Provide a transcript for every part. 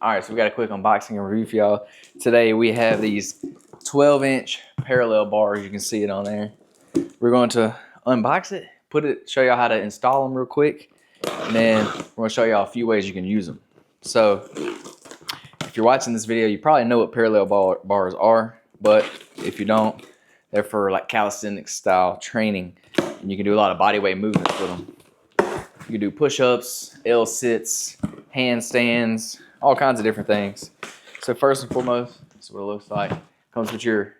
All right, so we got a quick unboxing and review for y'all. Today we have these 12-inch parallel bars. You can see it on there. We're going to unbox it, show y'all how to install them real quick, and then we're going to show y'all a few ways you can use them. So if you're watching this video, you probably know what parallel bars are, but if you don't, they're for like calisthenics style training, and you can do a lot of body weight movements with them. You can do push-ups, L-sits, handstands, all kinds of different things. So first and foremost, this is what it looks like. Comes with your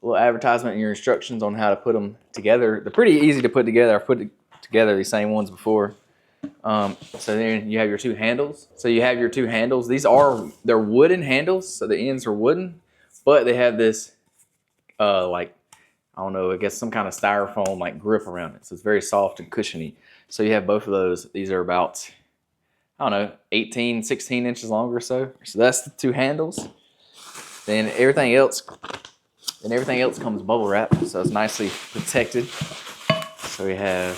little advertisement and your instructions on how to put them together. They're pretty easy to put together. I've put together these same ones before. So then you have your two handles. So you have your two handles. They're wooden handles, so the ends are wooden, but they have this like, I don't know, I guess some kind of styrofoam like grip around it. So it's very soft and cushiony. So you have both of those. These are about, I don't know, 18, 16 inches long or so. So that's the two handles. Then everything else comes bubble wrap, so it's nicely protected. So we have,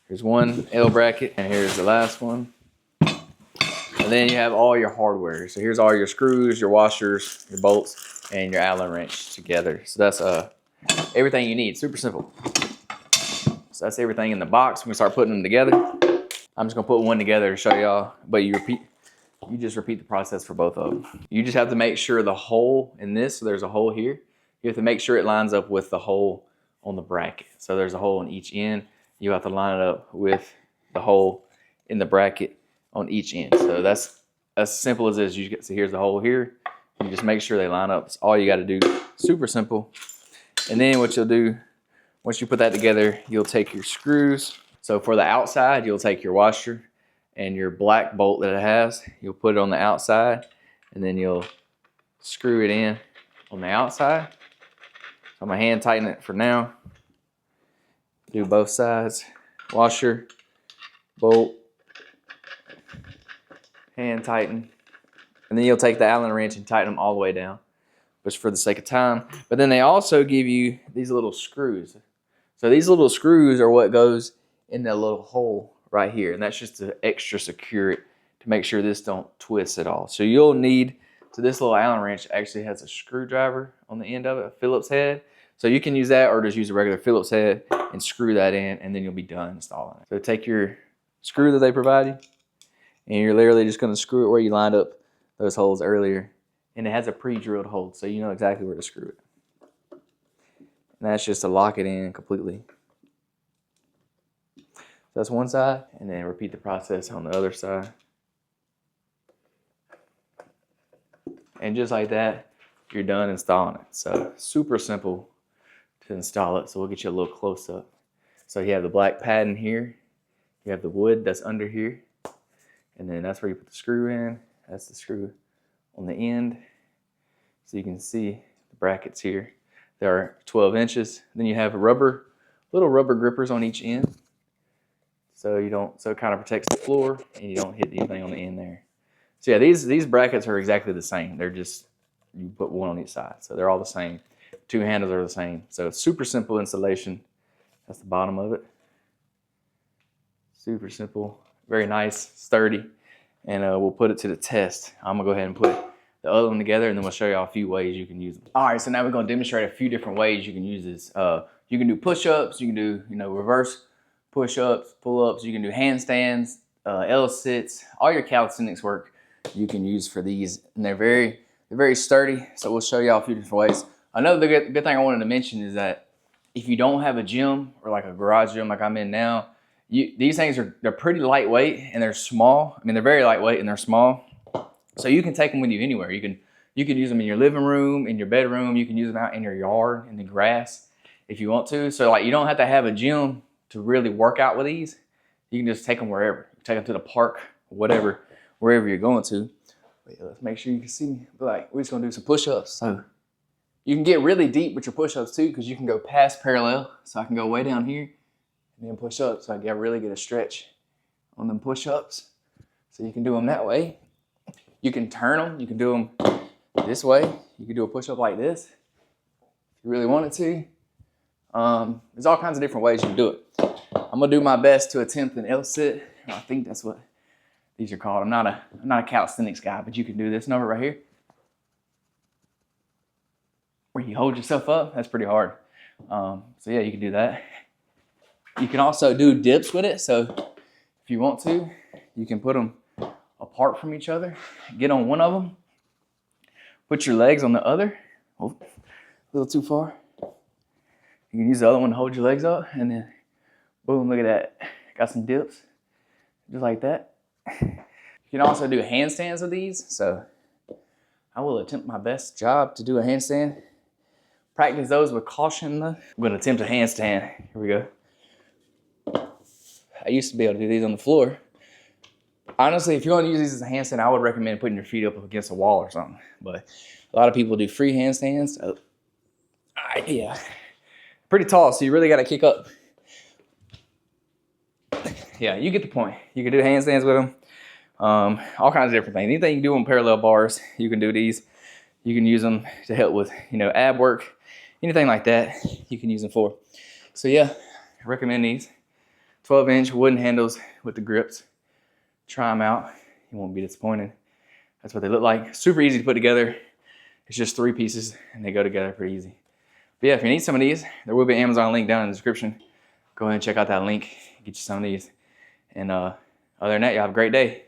here's one L bracket, and here's the last one. And then you have all your hardware. So here's all your screws, your washers, your bolts, and your Allen wrench together. So that's everything you need. Super simple. So that's everything in the box. We're gonna start putting them together. I'm just gonna put one together to show y'all, but you just repeat the process for both of them. You just have to make sure the hole in this, so there's a hole here, you have to make sure it lines up with the hole on the bracket. So there's a hole on each end. You have to line it up with the hole in the bracket on each end. So that's as simple as this. So here's the hole here. You just make sure they line up. That's all you gotta do. Super simple. And then what you'll do, once you put that together, you'll take your screws. So for the outside, you'll take your washer and your black bolt that it has, you'll put it on the outside, and then you'll screw it in on the outside. So I'm gonna hand tighten it for now. Do both sides. Washer, bolt, hand tighten. And then you'll take the Allen wrench and tighten them all the way down, just for the sake of time. But then they also give you these little screws. So these little screws are what goes in that little hole right here, and that's just to extra secure it to make sure this don't twist at all. So you'll need, so this little Allen wrench actually has a screwdriver on the end of it, a Phillips head. So you can use that or just use a regular Phillips head and screw that in, and then you'll be done installing it. So take your screw that they provide you, and you're literally just gonna screw it where you lined up those holes earlier. And it has a pre-drilled hole, so you know exactly where to screw it. And that's just to lock it in completely. So that's one side, and then repeat the process on the other side. And just like that, you're done installing it. So super simple to install it. So we'll get you a little close up. So you have the black padding here. You have the wood that's under here. And then that's where you put the screw in. That's the screw on the end. So you can see the brackets here. They are 12 inches. Then you have little rubber grippers on each end. So it kind of protects the floor and you don't hit anything on the end there. So yeah, these brackets are exactly the same. They're just, you put one on each side. So they're all the same. Two handles are the same. So it's super simple installation. That's the bottom of it. Super simple, very nice, sturdy. And we'll put it to the test. I'm gonna go ahead and put the other one together, and then we'll show y'all a few ways you can use them. All right, so now we're gonna demonstrate a few different ways you can use this. You can do push-ups, you can do reverse push-ups, pull-ups, you can do handstands, L-sits, all your calisthenics work you can use for these, and they're very sturdy. So we'll show y'all a few different ways. Another good thing I wanted to mention is that if you don't have a gym or like a garage gym like I'm in now, these things they're pretty lightweight and they're small. I mean, they're very lightweight and they're small. So you can take them with you anywhere. You can use them in your living room, in your bedroom. You can use them out in your yard, in the grass, if you want to. So like, you don't have to have a gym to really work out with these. You can just take them wherever. Take them to the park, whatever, wherever you're going to. Wait, let's make sure you can see me. Like, we're just gonna do some push-ups. So you can get really deep with your push-ups too, because you can go past parallel. So I can go way down here and then push up. So I really get a stretch on them push-ups. So you can do them that way. You can turn them. You can do them this way. You can do a push-up like this if you really wanted to. There's all kinds of different ways you can do it. I'm gonna do my best to attempt an L-sit. I think that's what these are called. I'm not a calisthenics guy, but you can do this number right here, where you hold yourself up. That's pretty hard. So yeah, you can do that. You can also do dips with it. So if you want to, you can put them apart from each other. Get on one of them. Put your legs on the other. Oh, a little too far. You can use the other one to hold your legs up, and then boom, look at that. Got some dips, just like that. You can also do handstands with these. So I will attempt my best job to do a handstand. Practice those with caution though. I'm gonna attempt a handstand. Here we go. I used to be able to do these on the floor. Honestly, if you want to use these as a handstand, I would recommend putting your feet up against a wall or something. But a lot of people do free handstands. Yeah, pretty tall, so you really got to kick up. Yeah, you get the point. You can do handstands with them. All kinds of different things. Anything you can do on parallel bars, you can do these. You can use them to help with, ab work, anything like that. You can use them for. So yeah, I recommend these 12-inch wooden handles with the grips. Try them out. You won't be disappointed. That's what they look like. Super easy to put together. It's just 3 pieces and they go together pretty easy. But yeah, if you need some of these, there will be an Amazon link down in the description. Go ahead and check out that link. Get you some of these. And other than that, y'all have a great day.